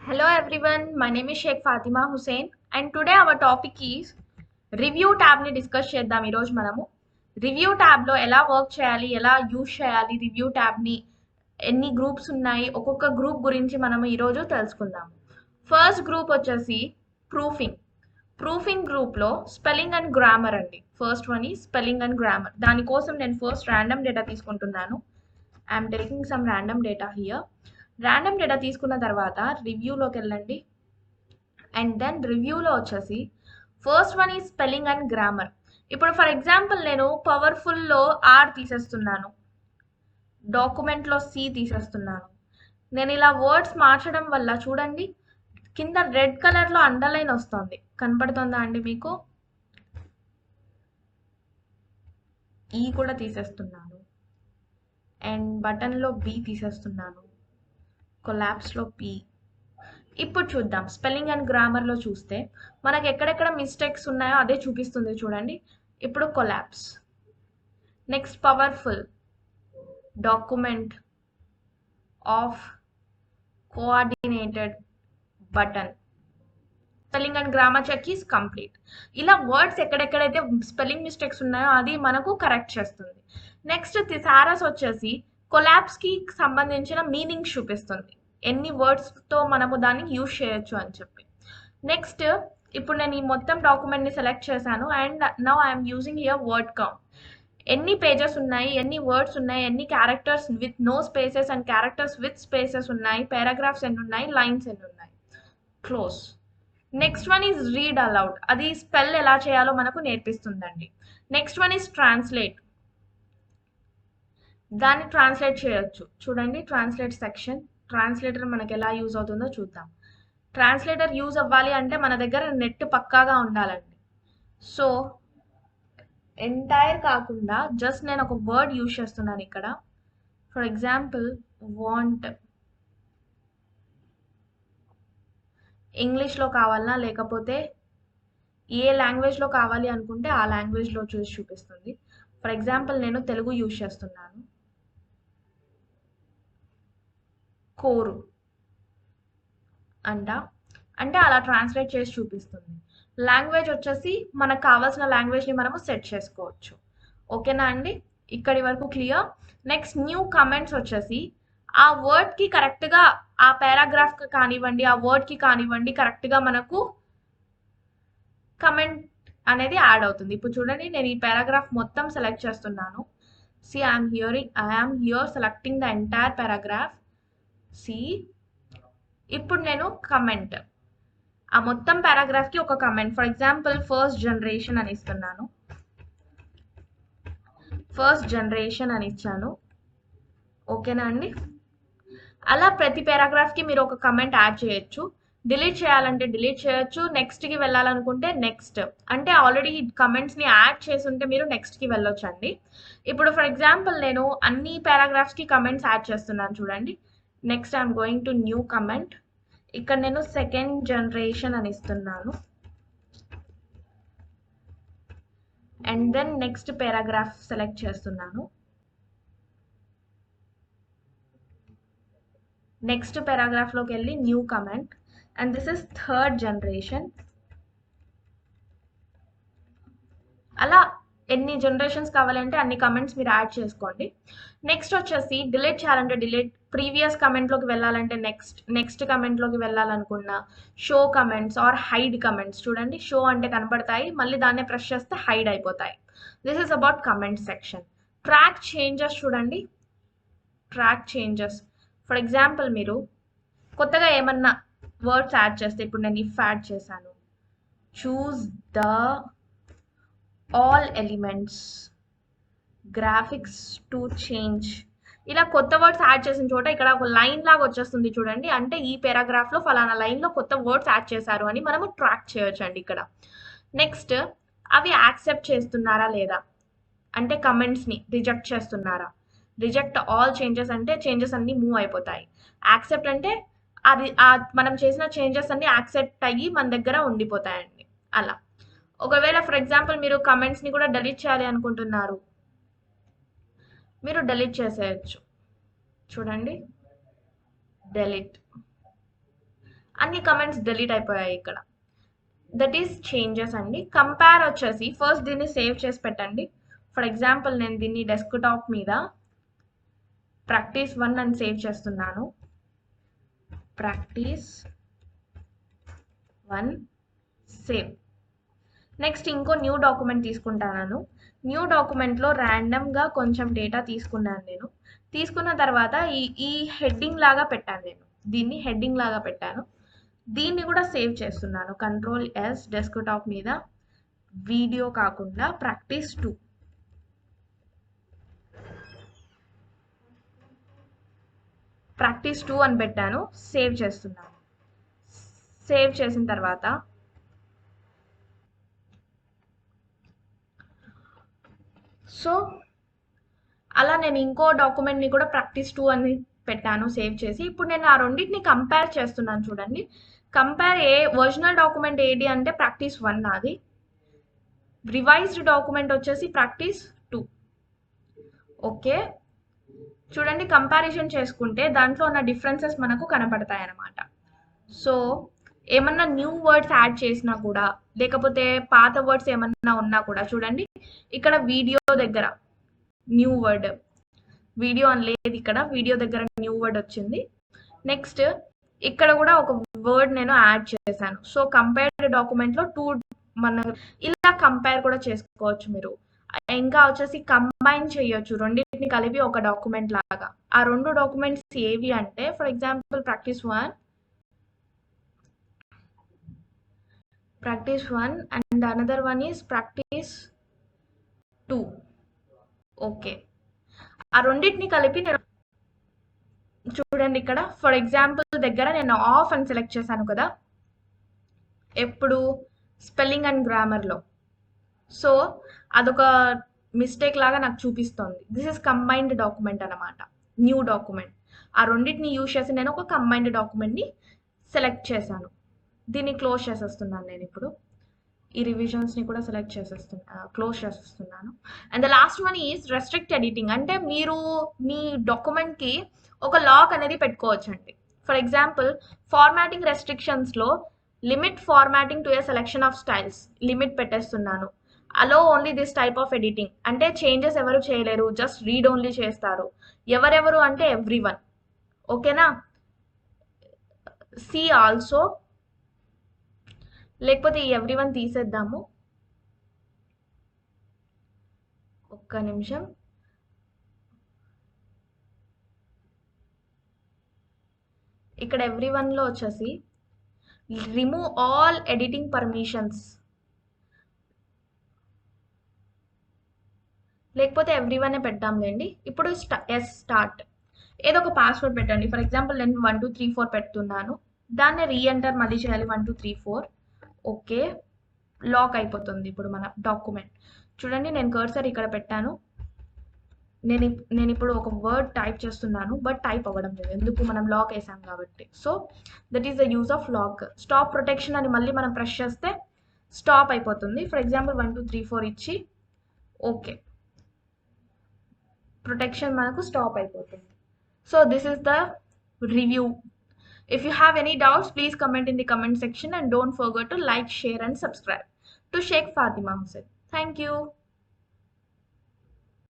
Hello everyone, my name is Sheikh Fatima Hussein and today our topic is review ట్యాబ్ని discuss చేద్దాం ఈరోజు మనము review ట్యాబ్లో ఎలా వర్క్ చేయాలి ఎలా యూజ్ చేయాలి రివ్యూ ట్యాబ్ని ఎన్ని గ్రూప్స్ ఉన్నాయి ఒక్కొక్క గ్రూప్ గురించి మనము ఈరోజు తెలుసుకుందాము ఫస్ట్ గ్రూప్ వచ్చేసి ప్రూఫింగ్ గ్రూప్లో స్పెల్లింగ్ అండ్ గ్రామర్ అండి ఫస్ట్ వన్ ఈ స్పెల్లింగ్ అండ్ గ్రామర్ దానికోసం నేను ఫస్ట్ ర్యాండమ్ డేటా తీసుకుంటున్నాను I'm taking some random data here random data తీసుకున్న తర్వాత రివ్యూలోకి వెళ్ళండి అండ్ దెన్ రివ్యూలో వచ్చేసి ఫస్ట్ వన్ ఈ స్పెల్లింగ్ అండ్ గ్రామర్ ఇప్పుడు ఫర్ ఎగ్జాంపుల్ నేను పవర్ఫుల్లో ఆర్ తీసేస్తున్నాను డాక్యుమెంట్లో సి తీసేస్తున్నాను నేను ఇలా వర్డ్స్ మార్చడం వల్ల చూడండి కింద రెడ్ కలర్లో అండర్లైన్ వస్తుంది కనపడుతుందా అండి మీకు ఈ కూడా తీసేస్తున్నాను అండ్ బటన్లో బి తీసేస్తున్నాను కొలాప్స్లో పి ఇప్పుడు చూద్దాం స్పెల్లింగ్ అండ్ గ్రామర్లో చూస్తే మనకు ఎక్కడెక్కడ మిస్టేక్స్ ఉన్నాయో అదే చూపిస్తుంది చూడండి ఇప్పుడు collapse next powerful document of coordinated button spelling and grammar check is complete ఇలా వర్డ్స్ ఎక్కడెక్కడైతే స్పెల్లింగ్ మిస్టేక్స్ ఉన్నాయో అది మనకు కరెక్ట్ చేస్తుంది నెక్స్ట్ థిసారస్ వచ్చేసి కొలాప్స్కి సంబంధించిన మీనింగ్ చూపిస్తుంది ఎన్ని వర్డ్స్తో మనము దాన్ని యూజ్ చేయొచ్చు అని చెప్పి నెక్స్ట్ ఇప్పుడు నేను ఈ మొత్తం డాక్యుమెంట్ని సెలెక్ట్ చేశాను and now I'm using here word count ఎన్ని పేజెస్ ఉన్నాయి ఎన్ని వర్డ్స్ ఉన్నాయి ఎన్ని characters with no spaces and characters with spaces ఉన్నాయి పారాగ్రాఫ్స్ ఎన్ని ఉన్నాయి లైన్స్ ఎన్ని ఉన్నాయి close next one is read aloud అది స్పెల్ ఎలా చేయాలో మనకు నేర్పిస్తుందండి నెక్స్ట్ వన్ ఈజ్ ట్రాన్స్లేట్ దాన్ని ట్రాన్స్లేట్ చేయొచ్చు చూడండి ట్రాన్స్లేట్ సెక్షన్ ట్రాన్స్లేటర్ మనకి ఎలా యూజ్ అవుతుందో చూద్దాం ట్రాన్స్లేటర్ యూజ్ అవ్వాలి అంటే మన దగ్గర నెట్ పక్కాగా ఉండాలండి సో ఎంటైర్ కాకుండా జస్ట్ నేను ఒక వర్డ్ యూజ్ చేస్తున్నాను ఇక్కడ ఫర్ ఎగ్జాంపుల్ వాంట్ ఇంగ్లీష్లో కావాలన్నా లేకపోతే ఏ లాంగ్వేజ్లో కావాలి అనుకుంటే ఆ లాంగ్వేజ్లో చూసి చూపిస్తుంది ఫర్ ఎగ్జాంపుల్ నేను తెలుగు యూజ్ చేస్తున్నాను కోరు అంటే అలా ట్రాన్స్లేట్ చేసి చూపిస్తుంది లాంగ్వేజ్ వచ్చేసి మనకు కావాల్సిన లాంగ్వేజ్ని మనము సెట్ చేసుకోవచ్చు ఓకేనా అండి ఇక్కడి వరకు క్లియర్ నెక్స్ట్ న్యూ కమెంట్స్ వచ్చేసి ఆ వర్డ్కి కరెక్ట్గా ఆ పారాగ్రాఫ్కి కానివ్వండి ఆ వర్డ్కి కానివ్వండి కరెక్ట్గా మనకు కమెంట్ అనేది యాడ్ అవుతుంది ఇప్పుడు చూడండి నేను ఈ పారాగ్రాఫ్ మొత్తం సెలెక్ట్ చేస్తున్నాను see I'm here selecting the entire paragraph see ఇప్పుడు నేను కమెంట్ ఆ మొత్తం పారాగ్రాఫ్కి ఒక comment for example first generation అని ఇస్తున్నాను ఫస్ట్ జనరేషన్ అని ఇచ్చాను ఓకేనా అండి అలా ప్రతి పారాగ్రాఫ్కి మీరు ఒక కమెంట్ యాడ్ చేయొచ్చు డిలీట్ చేయాలంటే డిలీట్ చేయొచ్చు నెక్స్ట్కి వెళ్ళాలనుకుంటే నెక్స్ట్ అంటే ఆల్రెడీ కమెంట్స్ని యాడ్ చేసి ఉంటే మీరు నెక్స్ట్కి వెళ్ళొచ్చండి ఇప్పుడు ఫర్ ఎగ్జాంపుల్ నేను అన్ని పారాగ్రాఫ్స్కి కమెంట్స్ యాడ్ చేస్తున్నాను చూడండి next I'm going to new comment ఇక్కడ నేను సెకండ్ జనరేషన్ అని ఇస్తున్నాను and then next paragraph select చేస్తున్నాను నెక్స్ట్ పారాగ్రాఫ్లోకి వెళ్ళి new comment and this is third generation అలా ఎన్ని జనరేషన్స్ కావాలంటే అన్ని కమెంట్స్ మీరు యాడ్ చేసుకోండి నెక్స్ట్ వచ్చేసి డిలీట్ చేయాలంటే డిలీట్ ప్రీవియస్ కమెంట్లోకి వెళ్ళాలంటే నెక్స్ట్ కమెంట్లోకి వెళ్ళాలనుకున్నా show comments or hide comments చూడండి షో అంటే కనపడతాయి మళ్ళీ దాన్నే ప్రెస్ చేస్తే హైడ్ అయిపోతాయి this is about comment section track changes చూడండి ట్రాక్ చేంజెస్ ఫర్ ఎగ్జాంపుల్ మీరు కొత్తగా ఏమన్నా వర్డ్స్ యాడ్ చేస్తే ఇప్పుడు నేను ఇఫ్ యాడ్ చేశాను choose the all elements graphics to change ఇలా కొత్త వర్డ్స్ యాడ్ చేసిన చోట ఇక్కడ ఒక లైన్ లాగా వచ్చేస్తుంది చూడండి అంటే ఈ పారాగ్రాఫ్లో ఫలానా లైన్లో కొత్త వర్డ్స్ యాడ్ చేశారు అని మనము ట్రాక్ చేయొచ్చు అండి ఇక్కడ నెక్స్ట్ అవి యాక్సెప్ట్ చేస్తున్నారా లేదా అంటే కమెంట్స్ని రిజెక్ట్ చేస్తున్నారా రిజెక్ట్ ఆల్ చేంజెస్ అంటే చేంజెస్ అన్నీ మూవ్ అయిపోతాయి యాక్సెప్ట్ అంటే అది మనం చేసిన చేంజెస్ అన్నీ యాక్సెప్ట్ అయ్యి మన దగ్గర ఉండిపోతాయండి అలా ఒకవేళ ఫర్ ఎగ్జాంపుల్ మీరు కమెంట్స్ని కూడా డిలీట్ చేయాలి అనుకుంటున్నారు మీరు డిలీట్ చేసేయచ్చు చూడండి delete అన్ని కమెంట్స్ డిలీట్ అయిపోయాయి ఇక్కడ. దట్ ఈస్ చేంజెస్ అండి. కంపేర్ వచ్చేసి ఫస్ట్ దీన్ని సేవ్ చేసి పెట్టండి. ఫర్ ఎగ్జాంపుల్ నేను దీన్ని డెస్క్టాప్ మీద ప్రాక్టీస్ 1 అని సేవ్ చేస్తున్నాను. Practice 1 save. నెక్స్ట్ ఇంకో న్యూ డాక్యుమెంట్ తీసుకుంటాను. న్యూ డాక్యుమెంట్లో ర్యాండమ్గా కొంచెం డేటా తీసుకున్నాను నేను. తీసుకున్న తర్వాత ఈ హెడ్డింగ్ లాగా పెట్టాను నేను. దీన్ని హెడ్డింగ్ లాగా పెట్టాను. దీన్ని కూడా సేవ్ చేస్తున్నాను. Ctrl+S డెస్క్టాప్ మీద వీడియో కాకుండా ప్రాక్టీస్ 2. ప్రాక్టీస్ 2 అని పెట్టాను. సేవ్ చేస్తున్నాను. సేవ్ చేసిన తర్వాత సో అలా నేను ఇంకో డాక్యుమెంట్ని కూడా ప్రాక్టీస్ 2 అని పెట్టాను సేవ్ చేసి. ఇప్పుడు నేను ఆ రెండింటిని కంపేర్ చేస్తున్నాను చూడండి. కంపేర్ ఒరిజినల్ డాక్యుమెంట్ ఏది అంటే ప్రాక్టీస్ 1 నాది. రివైజ్డ్ డాక్యుమెంట్ వచ్చేసి ప్రాక్టీస్ 2. ఓకే, చూడండి కంపారిజన్ చేసుకుంటే దాంట్లో ఉన్న డిఫరెన్సెస్ మనకు కనపడతాయి అన్నమాట. సో ఏమన్నా న్యూ వర్డ్స్ యాడ్ చేసినా కూడా, లేకపోతే పాత వర్డ్స్ ఏమన్నా ఉన్నా కూడా చూడండి ఇక్కడ వీడియో దగ్గర న్యూ వర్డ్, వీడియో అని లేదు ఇక్కడ, వీడియో దగ్గర న్యూ వర్డ్ వచ్చింది. నెక్స్ట్ ఇక్కడ కూడా ఒక వర్డ్ నేను యాడ్ చేశాను. సో కంపేర్డ్ డాక్యుమెంట్లో 2 మన ఇలా కంపేర్ కూడా చేసుకోవచ్చు మీరు. ఇంకా వచ్చేసి కంబైన్ చేయొచ్చు, రెండింటిని కలిపి ఒక డాక్యుమెంట్ లాగా. ఆ 2 డాక్యుమెంట్స్ ఏవి అంటే for example practice 1 and another one is practice 2. Okay, ఆ రెండింటిని కలిపి నేను చూడండి ఇక్కడ ఫర్ ఎగ్జాంపుల్ దగ్గర నేను ఆఫ్ అని సెలెక్ట్ చేశాను కదా, ఎప్పుడు స్పెల్లింగ్ అండ్ గ్రామర్లో. సో అదొక మిస్టేక్ లాగా నాకు చూపిస్తోంది. దిస్ ఇస్ కంబైన్డ్ డాక్యుమెంట్ అనమాట, న్యూ డాక్యుమెంట్. ఆ రెండింటిని యూజ్ చేసి నేను ఒక కంబైన్డ్ డాక్యుమెంట్ని సెలెక్ట్ చేశాను. దీన్ని క్లోజ్ చేసేస్తున్నాను నేను ఇప్పుడు. ఈ రివిజన్స్ని కూడా సెలెక్ట్ క్లోజ్ చేసేస్తున్నాను. And the last one is restrict editing. అంటే మీరు మీ డాక్యుమెంట్కి ఒక లాక్ అనేది పెట్టుకోవచ్చు అండి. ఫర్ ఎగ్జాంపుల్ ఫార్మాటింగ్ రెస్ట్రిక్షన్స్లో limit formatting to a selection of styles limit పెట్టేస్తున్నాను. Allow only this type of editing, అంటే చేంజెస్ ఎవరు చేయలేరు, జస్ట్ రీడ్ ఓన్లీ చేస్తారు. ఎవరెవరు అంటే ఎవ్రీవన్. ఓకేనా, సి ఆల్సో, లేకపోతే ఈ ఎవ్రీవన్ తీసేద్దాము. ఒక్క నిమిషం. ఇక్కడ ఎవ్రీవన్లో వచ్చేసి రిమూవ్ ఆల్ ఎడిటింగ్ పర్మిషన్స్, లేకపోతే ఎవ్రీవనే పెడతాంలేండి. ఇప్పుడు స్టార్ట్ ఏదో ఒక పాస్వర్డ్ పెట్టండి. ఫర్ ఎగ్జాంపుల్ నేను 1 2 3 4 పెడుతున్నాను. దాన్ని రీఎంటర్ మళ్ళీ చేయాలి 1 2 3 4. ఓకే, లాక్ అయిపోతుంది ఇప్పుడు మన డాక్యుమెంట్. చూడండి నేను కర్సర్ ఇక్కడ పెట్టాను. నేను ఇప్పుడు ఒక వర్డ్ టైప్ చేస్తున్నాను, బట్ టైప్ అవ్వడం లేదు, ఎందుకు మనం లాక్ వేసాం కాబట్టి. So that is the use of lock. Stop protection అని మళ్ళీ మనం ప్రెస్ చేస్తే స్టాప్ అయిపోతుంది. ఫర్ ఎగ్జాంపుల్ 1 2 3 4 ఇచ్చి ఓకే, ప్రొటెక్షన్ మనకు స్టాప్ అయిపోతుంది. So this is the review. If you have any doubts, please comment in the comment section and don't forget to like, share and subscribe to Sheikh Fatima Hussain. Thank you.